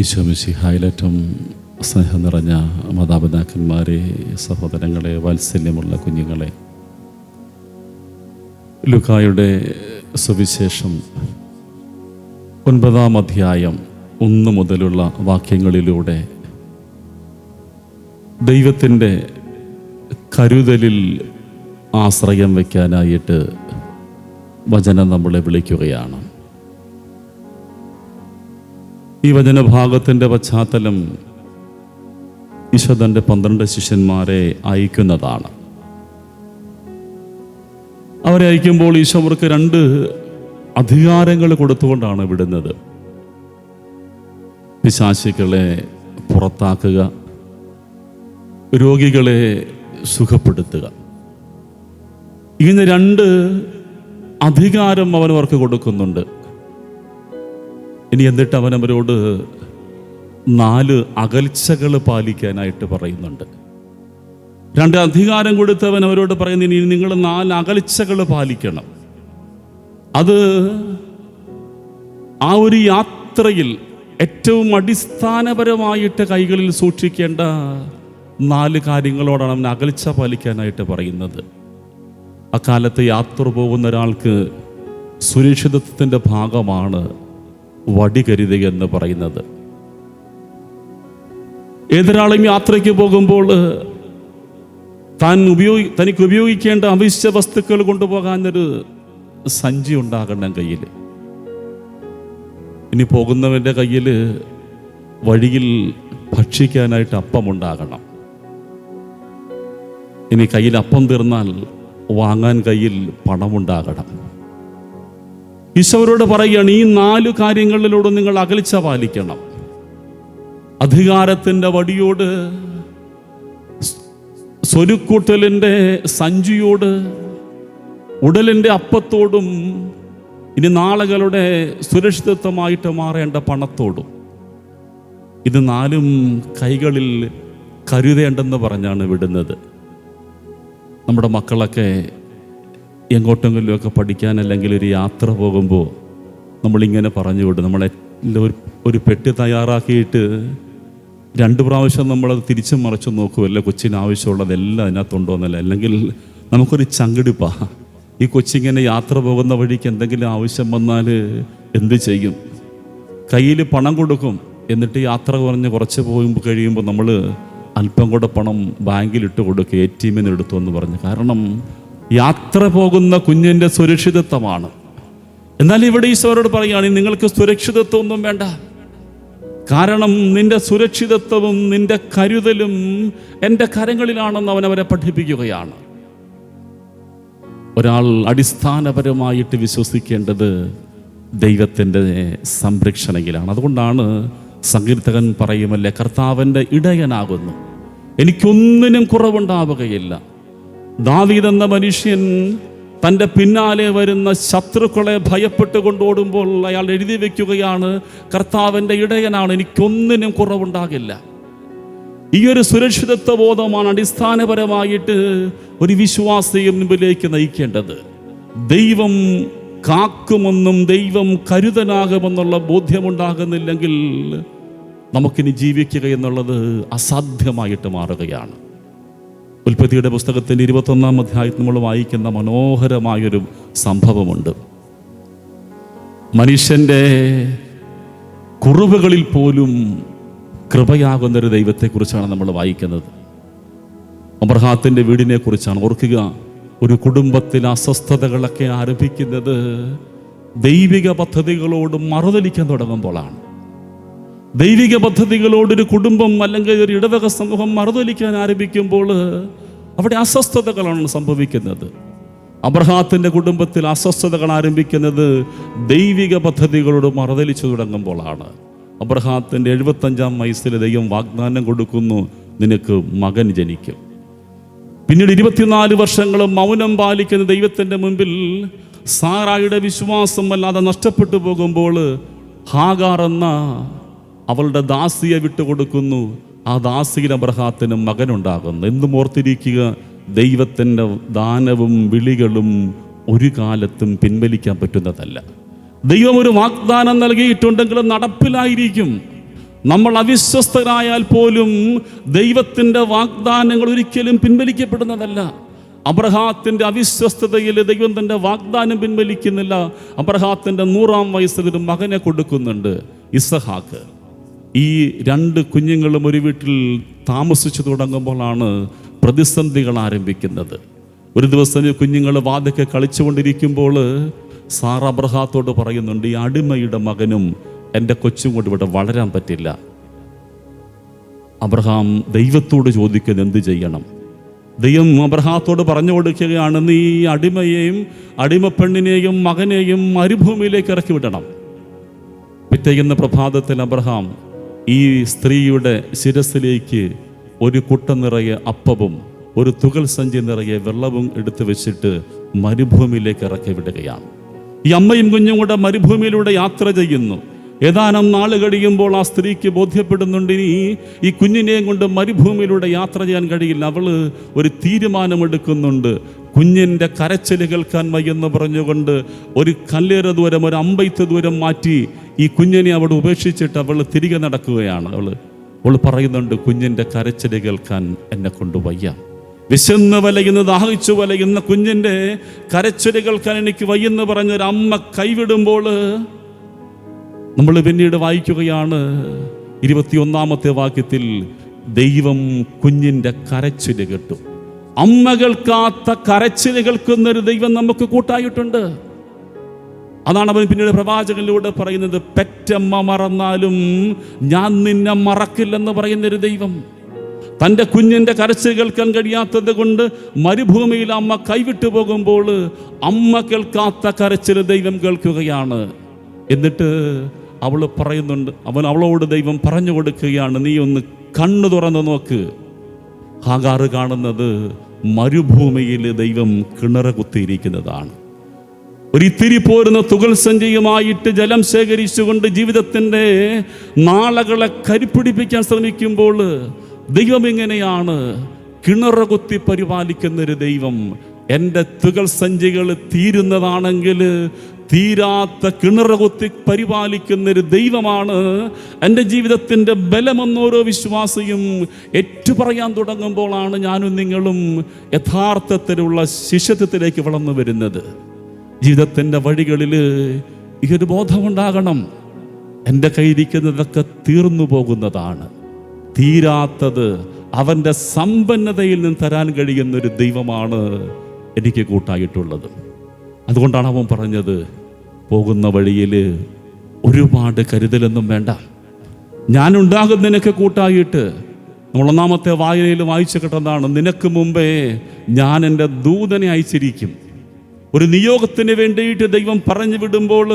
ഈശോ മിശിഹായിൽ ഏറ്റവും സ്നേഹം നിറഞ്ഞ മാതാപിതാക്കന്മാരെ, സഹോദരങ്ങളെ, വാത്സല്യമുള്ള കുഞ്ഞുങ്ങളെ, ലൂക്കായുടെ സുവിശേഷം 9-ാം അധ്യായം 1 മുതലുള്ള വാക്യങ്ങളിലൂടെ ദൈവത്തിൻ്റെ കരുതലിൽ ആശ്രയം വയ്ക്കാനായിട്ട് വചനം നമ്മളെ വിളിക്കുകയാണ്. ഈ വചനഭാഗത്തിൻ്റെ പശ്ചാത്തലം ഈശോ തൻ്റെ 12 ശിഷ്യന്മാരെ അയക്കുന്നതാണ്. അവരെ അയക്കുമ്പോൾ ഈശോ അവർക്ക് 2 അധികാരങ്ങൾ കൊടുത്തുകൊണ്ടാണ് വിടുന്നത്. പിശാചുക്കളെ പുറത്താക്കുക, രോഗികളെ സുഖപ്പെടുത്തുക. ഇങ്ങനെ 2 അധികാരം അവർക്ക് കൊടുക്കുന്നുണ്ട്. ഇനി എന്നിട്ട് അവരവരോട് 4 അകൽച്ചകൾ പാലിക്കാനായിട്ട് പറയുന്നുണ്ട്. 2 അധികാരം കൊടുത്തവൻ അവരോട് പറയുന്നു, ഇനി നിങ്ങൾ 4 അകൽച്ചകൾ പാലിക്കണം. അത് ആ ഒരു യാത്രയിൽ ഏറ്റവും അടിസ്ഥാനപരമായിട്ട് കൈകളിൽ സൂക്ഷിക്കേണ്ട 4 കാര്യങ്ങളോടാണ് അവൻ അകൽച്ച പാലിക്കാനായിട്ട് പറയുന്നത്. അക്കാലത്ത് യാത്ര പോകുന്ന ഒരാൾക്ക് സുരക്ഷിതത്വത്തിൻ്റെ ഭാഗമാണ് വടി കരുതുക എന്ന് പറയുന്നത്. ഏതൊരാളും യാത്രയ്ക്ക് പോകുമ്പോൾ തനിക്ക് ഉപയോഗിക്കേണ്ട അവശ്യ വസ്തുക്കൾ കൊണ്ടുപോകാനൊരു സഞ്ചി ഉണ്ടാകണം കയ്യിൽ. ഇനി പോകുന്നവൻ്റെ കയ്യിൽ വഴിയിൽ ഭക്ഷിക്കാനായിട്ട് അപ്പമുണ്ടാകണം. ഇനി കയ്യിൽ അപ്പം തീർന്നാൽ വാങ്ങാൻ കയ്യിൽ പണമുണ്ടാകണം. ഈശോയോട് പറയുകയാണ്, ഈ 4 കാര്യങ്ങളിലൂടെ നിങ്ങൾ അകൽച്ച പാലിക്കണം. അധികാരത്തിൻ്റെ വടിയോട്, സ്വരുക്കൂട്ടലിൻ്റെ സഞ്ചിയോട്, ഉടലിൻ്റെ അപ്പത്തോടും, ഇനി നാളുകളുടെ സുരക്ഷിതത്വമായിട്ട് മാറേണ്ട പണത്തോടും. ഇത് 4ഉം കൈകളിൽ കരുതേണ്ടെന്ന് പറഞ്ഞാണ് വിടുന്നത്. നമ്മുടെ മക്കളൊക്കെ എങ്ങോട്ടെങ്കിലുമൊക്കെ പഠിക്കാൻ അല്ലെങ്കിൽ ഒരു യാത്ര പോകുമ്പോൾ നമ്മളിങ്ങനെ പറഞ്ഞു വിടും. ഒരു പെട്ടി തയ്യാറാക്കിയിട്ട് 2 പ്രാവശ്യം നമ്മളത് തിരിച്ചും മറിച്ചും നോക്കുമല്ലോ, കൊച്ചിന് ആവശ്യമുള്ളതെല്ലാം അതിനകത്തുണ്ടോ എന്നല്ല. അല്ലെങ്കിൽ നമുക്കൊരു ചങ്കിടിപ്പാ, ഈ കൊച്ചിങ്ങനെ യാത്ര പോകുന്ന വഴിക്ക് എന്തെങ്കിലും ആവശ്യം വന്നാൽ എന്ത് ചെയ്യും? കയ്യിൽ പണം കൊടുക്കും, എന്നിട്ട് യാത്ര കുറച്ച് കഴിയുമ്പോൾ നമ്മൾ അല്പം കൂടെ പണം ബാങ്കിലിട്ട് കൊടുക്കുക, ATM എടുത്തു എന്ന് പറഞ്ഞു. കാരണം യാത്ര പോകുന്ന കുഞ്ഞിൻ്റെ സുരക്ഷിതത്വമാണ്. എന്നാൽ ഇവിടെ ഈശോയോട് പറയുകയാണ്, നിങ്ങൾക്ക് സുരക്ഷിതത്വമൊന്നും വേണ്ട. കാരണം നിന്റെ സുരക്ഷിതത്വവും നിന്റെ കരുതലും എൻ്റെ കരങ്ങളിലാണെന്ന് അവരെ പഠിപ്പിക്കുകയാണ്. ഒരാൾ അടിസ്ഥാനപരമായിട്ട് വിശ്വസിക്കേണ്ടത് ദൈവത്തിൻ്റെ സംരക്ഷണയിലാണ്. അതുകൊണ്ടാണ് സങ്കീർത്തകൻ പറയുമല്ലേ, കർത്താവിൻ്റെ ഇടയനാകുന്നു, എനിക്കൊന്നിനും കുറവുണ്ടാവുകയില്ല. ദാവീദ് എന്ന മനുഷ്യൻ തൻ്റെ പിന്നാലെ വരുന്ന ശത്രുക്കളെ ഭയപ്പെട്ടുകൊണ്ടോടുമ്പോൾ അയാൾ എഴുതി വയ്ക്കുകയാണ്, കർത്താവിൻ്റെ ഇടയനാണ്, എനിക്കൊന്നിനും കുറവുണ്ടാകില്ല. ഈ ഒരു സുരക്ഷിതത്വ ബോധമാണ് അടിസ്ഥാനപരമായിട്ട് ഒരു വിശ്വാസിയെ മുമ്പിലേക്ക് നയിക്കേണ്ടത്. ദൈവം കാക്കുമെന്നും ദൈവം കരുതനാകുമെന്നുള്ള ബോധ്യമുണ്ടാകുന്നില്ലെങ്കിൽ നമുക്കിനി ജീവിക്കുക എന്നുള്ളത് അസാധ്യമായിട്ട് മാറുകയാണ്. ഉൽപ്പത്തിയുടെ പുസ്തകത്തിൻ്റെ 21-ാം അധ്യായത്തിൽ നമ്മൾ വായിക്കുന്ന മനോഹരമായൊരു സംഭവമുണ്ട്. മനുഷ്യൻ്റെ കുറവുകളിൽ പോലും കൃപയാകുന്നൊരു ദൈവത്തെക്കുറിച്ചാണ് നമ്മൾ വായിക്കുന്നത്. അബ്രഹാത്തിൻ്റെ വീടിനെ കുറിച്ചാണ്. ഓർക്കുക, ഒരു കുടുംബത്തിൽ അസ്വസ്ഥതകളൊക്കെ ആരംഭിക്കുന്നത് ദൈവിക പദ്ധതികളോട് മറുതലിക്കാൻ തുടങ്ങുമ്പോഴാണ്. ദൈവിക പദ്ധതികളോടൊരു കുടുംബം അല്ലെങ്കിൽ ഒരു ഇടവക സമൂഹം മറുതലിക്കാൻ ആരംഭിക്കുമ്പോൾ അവിടെ അസ്വസ്ഥതകളാണ് സംഭവിക്കുന്നത്. അബ്രഹാത്തിൻ്റെ കുടുംബത്തിൽ അസ്വസ്ഥതകൾ ആരംഭിക്കുന്നത് ദൈവിക പദ്ധതികളോട് മറുതലിച്ചു തുടങ്ങുമ്പോഴാണ്. അബ്രഹാത്തിൻ്റെ 75-ാം വയസ്സിൽ ദൈവം വാഗ്ദാനം കൊടുക്കുന്നു, നിനക്ക് മകൻ ജനിക്കും. പിന്നീട് 24 വർഷങ്ങളും മൗനം പാലിക്കുന്ന ദൈവത്തിൻ്റെ മുൻപിൽ സാറായുടെ വിശ്വാസം വല്ലാതെ നഷ്ടപ്പെട്ടു പോകുമ്പോൾ ഹാഗാർ എന്ന അവളുടെ ദാസിയെ വിട്ടുകൊടുക്കുന്നു. ആ ദാസിയിൽ അബ്രഹാത്തിന് മകനുണ്ടാകുന്നു. എന്നും ഓർത്തിരിക്കുക, ദൈവത്തിൻ്റെ ദാനവും വിളികളും ഒരു കാലത്തും പിൻവലിക്കാൻ പറ്റുന്നതല്ല. ദൈവം ഒരു വാഗ്ദാനം നൽകിയിട്ടുണ്ടെങ്കിൽ നടപ്പിലായിരിക്കും. നമ്മൾ അവിശ്വസ്തരായാൽ പോലും ദൈവത്തിൻ്റെ വാഗ്ദാനങ്ങൾ ഒരിക്കലും പിൻവലിക്കപ്പെടുന്നതല്ല. അബ്രഹാത്തിൻ്റെ അവിശ്വസ്തതയിൽ ദൈവം തൻ്റെ വാഗ്ദാനം പിൻവലിക്കുന്നില്ല. അബ്രഹാത്തിൻ്റെ 100-ാം വയസ്സിൽ ഒരു മകനെ കൊടുക്കുന്നുണ്ട്, ഇസഹാക്ക്. ഈ 2 കുഞ്ഞുങ്ങളും ഒരു വീട്ടിൽ താമസിച്ചു തുടങ്ങുമ്പോഴാണ് പ്രതിസന്ധികൾ ആരംഭിക്കുന്നത്. ഒരു ദിവസം കുഞ്ഞുങ്ങൾ വാതൊക്കെ കളിച്ചുകൊണ്ടിരിക്കുമ്പോൾ സാറ അബ്രഹാത്തോട് പറയുന്നുണ്ട്, ഈ അടിമയുടെ മകനും എൻ്റെ കൊച്ചും കൊണ്ട് ഇവിടെ വളരാൻ പറ്റില്ല. അബ്രഹാം ദൈവത്തോട് ചോദിക്കുന്നത് എന്ത് ചെയ്യണം? ദൈവം അബ്രഹാത്തോട് പറഞ്ഞു കൊടുക്കുകയാണ്, നീ അടിമയെയും അടിമപ്പെണ്ണിനെയും മകനെയും മരുഭൂമിയിലേക്ക് ഇറക്കി വിടണം. പിറ്റേന്ന് പ്രഭാതത്തിൽ അബ്രഹാം ഈ സ്ത്രീയുടെ ശിരസിലേക്ക് ഒരു കുട്ട നിറയെ അപ്പവും ഒരു തുകൽ സഞ്ചി നിറയെ വെള്ളവും എടുത്തു വെച്ചിട്ട് മരുഭൂമിയിലേക്ക് ഇറക്കി വിടുകയാണ്. ഈ അമ്മയും കുഞ്ഞും കൂടെ മരുഭൂമിയിലൂടെ യാത്ര ചെയ്യുന്നു. ഏതാനും നാൾ കഴിയുമ്പോൾ ആ സ്ത്രീക്ക് ബോധ്യപ്പെടുന്നുണ്ട്, ഇനി ഈ കുഞ്ഞിനെയും കൊണ്ട് മരുഭൂമിയിലൂടെ യാത്ര ചെയ്യാൻ കഴിയില്ല. അവൾ ഒരു തീരുമാനമെടുക്കുന്നുണ്ട്. കുഞ്ഞിൻ്റെ കരച്ചിൽ കേൾക്കാൻ വയ്യെന്ന് പറഞ്ഞുകൊണ്ട് ഒരു കല്ലേറ ദൂരം, ഒരു അമ്പെയ്ത്ത് ദൂരം മാറ്റി ഈ കുഞ്ഞിനെ അവിടെ ഉപേക്ഷിച്ചിട്ട് അവൾ തിരികെ നടക്കുകയാണ്. അവൾ പറയുന്നുണ്ട്, കുഞ്ഞിൻ്റെ കരച്ചിൽ കേൾക്കാൻ എന്നെ കൊണ്ട് വയ്യ. വിശന്ന് വലയുന്ന, ദാഹിച്ചു വലയുന്ന കുഞ്ഞിൻ്റെ കരച്ചിൽ കേൾക്കാൻ എനിക്ക് വയ്യെന്ന് പറഞ്ഞൊരു അമ്മ കൈവിടുമ്പോൾ നമ്മൾ പിന്നീട് വായിക്കുകയാണ് 21-ാമത്തെ വാക്യത്തിൽ, ദൈവം കുഞ്ഞിൻ്റെ കരച്ചിൽ കേട്ടു. അമ്മ കേൾക്കാത്ത കരച്ചിൽ കേൾക്കുന്നൊരു ദൈവം നമുക്ക് കൂട്ടായിട്ടുണ്ട്. അതാണ് അവൻ പിന്നീട് പ്രവാചകനിലൂടെ പറയുന്നത്, പെറ്റമ്മ മറന്നാലും ഞാൻ നിന്നെ മറക്കില്ലെന്ന് പറയുന്നൊരു ദൈവം. തൻ്റെ കുഞ്ഞിൻ്റെ കരച്ചിൽ കേൾക്കാൻ കഴിയാത്തത് കൊണ്ട് മരുഭൂമിയിൽ അമ്മ കൈവിട്ടു പോകുമ്പോൾ അമ്മ കേൾക്കാത്ത കരച്ചിൽ ദൈവം കേൾക്കുകയാണ്. എന്നിട്ട് അവൾ പറയുന്നുണ്ട്, അവളോട് ദൈവം പറഞ്ഞു കൊടുക്കുകയാണ്, നീ ഒന്ന് കണ്ണു തുറന്ന് നോക്ക്. ഹാഗാർ കാണുന്നത് മരുഭൂമിയിൽ ദൈവം കിണർ കുത്തിയിരിക്കുന്നതാണ്. ഒരിത്തിരി പോരുന്ന തുകൽ സഞ്ചിയുമായിട്ട് ജലം ശേഖരിച്ചുകൊണ്ട് ജീവിതത്തിൻ്റെ നാളകളെ കരിപ്പിടിപ്പിക്കാൻ ശ്രമിക്കുമ്പോൾ ദൈവം എങ്ങനെയാണ് കിണർ കുത്തി പരിപാലിക്കുന്നൊരു ദൈവം. എൻ്റെ തുകൽ സഞ്ചികൾ തീരുന്നതാണെങ്കിൽ തീരാത്ത കിണർ കുത്തി പരിപാലിക്കുന്നൊരു ദൈവമാണ് എൻ്റെ ജീവിതത്തിൻ്റെ ബലമെന്നോരോ വിശ്വാസിയും ഏറ്റുപറയാൻ തുടങ്ങുമ്പോഴാണ് ഞാനും നിങ്ങളും യഥാർത്ഥത്തിലുള്ള ശിഷ്യത്വത്തിലേക്ക് വളർന്നു വരുന്നത്. ജീവിതത്തിൻ്റെ വഴികളിൽ ഈ ഒരു ബോധമുണ്ടാകണം, എൻ്റെ കയ്യിരിക്കുന്നതൊക്കെ തീർന്നു പോകുന്നതാണ്. തീരാത്തത് അവൻ്റെ സമ്പന്നതയിൽ നിന്ന് തരാൻ കഴിയുന്നൊരു ദൈവമാണ് എനിക്ക് കൂട്ടായിട്ടുള്ളത്. അതുകൊണ്ടാണ് അവൻ പറഞ്ഞത്, പോകുന്ന വഴിയിൽ ഒരുപാട് കരുതലൊന്നും വേണ്ട, ഞാനുണ്ടാകും നിനക്ക് കൂട്ടായിട്ട്. നമ്മൾ 1-ാമത്തെ വായനയിൽ വായിച്ചു കിട്ടുന്നതാണ്, നിനക്ക് മുമ്പേ ഞാൻ എൻ്റെ ദൂതനെ അയച്ചിരിക്കും. ഒരു നിയോഗത്തിന് വേണ്ടിയിട്ട് ദൈവം പറഞ്ഞു വിടുമ്പോൾ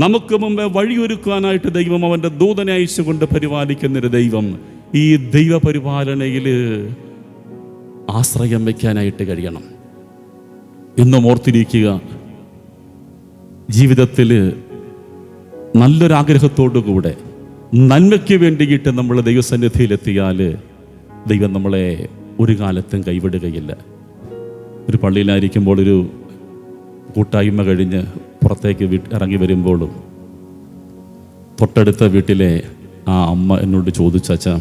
നമുക്ക് മുമ്പേ വഴിയൊരുക്കാനായിട്ട് ദൈവം അവൻ്റെ ദൂതനെ അയച്ചുകൊണ്ട് പരിപാലിക്കുന്നൊരു ദൈവം. ഈ ദൈവപരിപാലനയിൽ ആശ്രയം വയ്ക്കാനായിട്ട് കഴിയണം. എന്നും ഓർത്തിരിക്കുക, ജീവിതത്തിൽ നല്ലൊരാഗ്രഹത്തോടുകൂടെ നന്മയ്ക്ക് വേണ്ടിയിട്ട് നമ്മൾ ദൈവസന്നിധിയിലെത്തിയാൽ ദൈവം നമ്മളെ ഒരു കാലത്തും കൈവിടുകയില്ല. ഒരു പള്ളിയിലായിരിക്കുമ്പോൾ ഒരു കൂട്ടായ്മ കഴിഞ്ഞ് പുറത്തേക്ക് ഇറങ്ങി വരുമ്പോഴും തൊട്ടടുത്ത വീട്ടിലെ ആ അമ്മ എന്നോട് ചോദിച്ചാച്ചാ,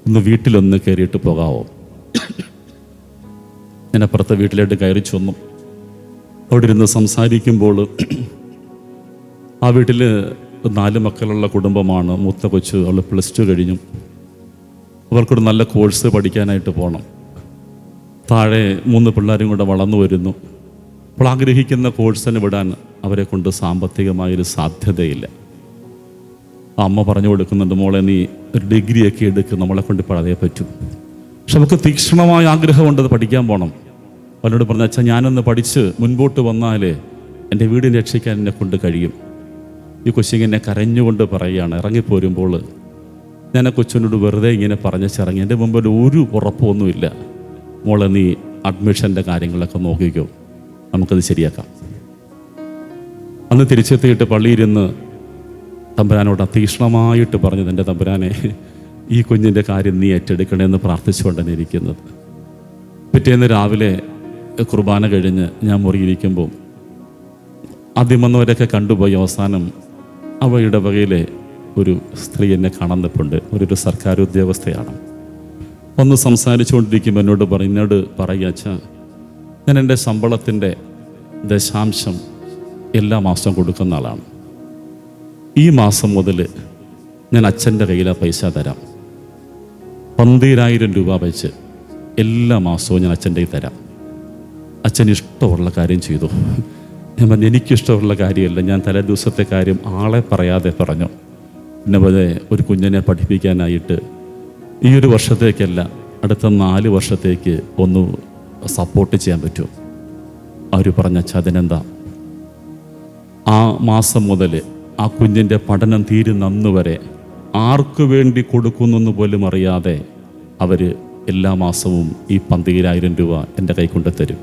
ഒന്ന് വീട്ടിലൊന്ന് കയറിയിട്ട് പോകാമോ? ഞാൻ അപ്പുറത്തെ വീട്ടിലോട്ട് കയറി ചെന്നു. അവിടെ ഇരുന്ന് സംസാരിക്കുമ്പോൾ ആ വീട്ടിൽ 4 മക്കളുള്ള കുടുംബമാണ്. മൂത്ത കൊച്ച് അവൾ +2 കഴിഞ്ഞു. അവർക്കൊരു നല്ല കോഴ്സ് പഠിക്കാനായിട്ട് പോകണം. താഴെ 3 പിള്ളേരും കൂടെ വളർന്നു വരുന്നു. അപ്പോൾ ആഗ്രഹിക്കുന്ന കോഴ്സിന് വിടാൻ അവരെ കൊണ്ട് സാമ്പത്തികമായൊരു സാധ്യതയില്ല. ആ അമ്മ പറഞ്ഞു കൊടുക്കുന്നുണ്ട്, മോളെ നീ ഒരു ഡിഗ്രിയൊക്കെ എടുക്കുക, നമ്മളെ കൊണ്ട് പഴയേ പറ്റും. പക്ഷെ നമുക്ക് തീക്ഷ്ണമായ ആഗ്രഹമുണ്ട് അത് പഠിക്കാൻ പോകണം. അവനോട് പറഞ്ഞു, അച്ഛാ ഞാനൊന്ന് പഠിച്ച് മുൻപോട്ട് വന്നാൽ എൻ്റെ വീടിനെ രക്ഷിക്കാൻ എന്നെ കൊണ്ട് കഴിയും. ഈ കൊച്ചിങ്ങനെ കരഞ്ഞുകൊണ്ട് പറയുകയാണ്. ഇറങ്ങിപ്പോരുമ്പോൾ ഞാൻ ആ കൊച്ചിനോട് വെറുതെ ഇങ്ങനെ പറഞ്ഞിറങ്ങി, എൻ്റെ മുമ്പിൽ ഒരു ഉറപ്പൊന്നുമില്ല, മോളെ നീ അഡ്മിഷൻ്റെ കാര്യങ്ങളൊക്കെ നോക്കിക്കോ, നമുക്കത് ശരിയാക്കാം. അന്ന് തിരിച്ചെത്തിയിട്ട് പള്ളിയിരുന്ന് തമ്പുരാനോട് തീക്ഷ്ണമായിട്ട് പറഞ്ഞത്, എൻ്റെ തമ്പുരാനെ ഈ കുഞ്ഞിൻ്റെ കാര്യം നീ ഏറ്റെടുക്കണമെന്ന് പ്രാർത്ഥിച്ചുകൊണ്ടാണ് ഇരിക്കുന്നത്. പിറ്റേന്ന് രാവിലെ കുർബാന കഴിഞ്ഞ് ഞാൻ മുറിയിരിക്കുമ്പോൾ ആദ്യം വന്നവരൊക്കെ കണ്ടുപോയി. അവസാനം അവ ഇടവകയിലെ ഒരു സ്ത്രീ എന്നെ കാണാൻ നിൽപ്പുണ്ട്. ഒരു സർക്കാർ ഉദ്യോഗസ്ഥയാണ്. ഒന്ന് സംസാരിച്ചുകൊണ്ടിരിക്കുമ്പോൾ എന്നോട് പറയുക അച്ഛാ, ഞാൻ എൻ്റെ ശമ്പളത്തിൻ്റെ ദശാംശം എല്ലാ മാസവും കൊടുക്കുന്ന ആളാണ്. ഈ മാസം മുതൽ ഞാൻ അച്ഛൻ്റെ കയ്യിൽ ആ പൈസ തരാം. 12,000 രൂപ വെച്ച് എല്ലാ മാസവും ഞാൻ അച്ഛൻ്റെ കയ്യിൽ തരാം. അച്ഛൻ ഇഷ്ടമുള്ള കാര്യം ചെയ്തു. ഞാൻ പറഞ്ഞു, എനിക്കിഷ്ടമുള്ള കാര്യമല്ല, ഞാൻ തലേ ദിവസത്തെ കാര്യം ആളെ പറയാതെ പറഞ്ഞു. പിന്നെ ഒരു കുഞ്ഞിനെ പഠിപ്പിക്കാനായിട്ട് ഈ ഒരു വർഷത്തേക്കല്ല, അടുത്ത 4 വർഷത്തേക്ക് ഒന്ന് സപ്പോർട്ട് ചെയ്യാൻ പറ്റുമോ? അവർ പറഞ്ഞ അതിനെന്താ, ആ മാസം മുതൽ ആ കുഞ്ഞിൻ്റെ പഠനം തീരുന്ന അന്ന് വരെ ആർക്കു വേണ്ടി കൊടുക്കുന്നെന്ന് പോലും അറിയാതെ അവർ എല്ലാ മാസവും ഈ 12,000 രൂപ എൻ്റെ കൈ കൊണ്ട് തരും.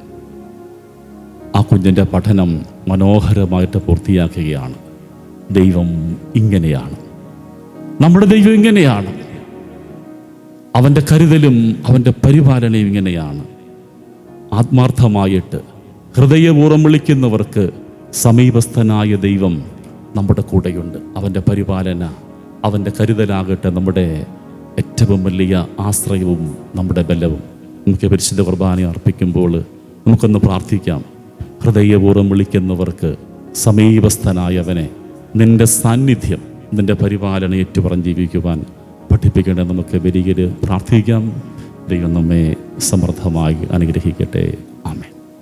ആ കുഞ്ഞിൻ്റെ പഠനം മനോഹരമായിട്ട് പൂർത്തിയാക്കുകയാണ്. ദൈവം ഇങ്ങനെയാണ്, നമ്മുടെ ദൈവം ഇങ്ങനെയാണ്. അവൻ്റെ കരുതലും അവൻ്റെ പരിപാലനയും ഇങ്ങനെയാണ്. ആത്മാർത്ഥമായിട്ട് ഹൃദയപൂർവ്വം വിളിക്കുന്നവർക്ക് സമീപസ്ഥനായ ദൈവം നമ്മുടെ കൂടെയുണ്ട്. അവൻ്റെ പരിപാലന, അവൻ്റെ കരുതലാകട്ടെ നമ്മുടെ ഏറ്റവും വലിയ ആശ്രയവും നമ്മുടെ ബലവും. നമുക്ക് പരിശുദ്ധ കുർബാന അർപ്പിക്കുമ്പോൾ നമുക്കൊന്ന് പ്രാർത്ഥിക്കാം. ഹൃദയപൂർവ്വം വിളിക്കുന്നവർക്ക് സമീപസ്ഥനായവനെ, നിൻ്റെ സാന്നിധ്യം, നിൻ്റെ പരിപാലന ഏറ്റുപറഞ്ഞ് ജീവിക്കുവാൻ പഠിപ്പിക്കേണ്ടത് നമുക്ക് വരികയിൽ പ്രാർത്ഥിക്കാം. ദൈവം നമ്മെ സമൃദ്ധമായി അനുഗ്രഹിക്കട്ടെ. ആമേൻ.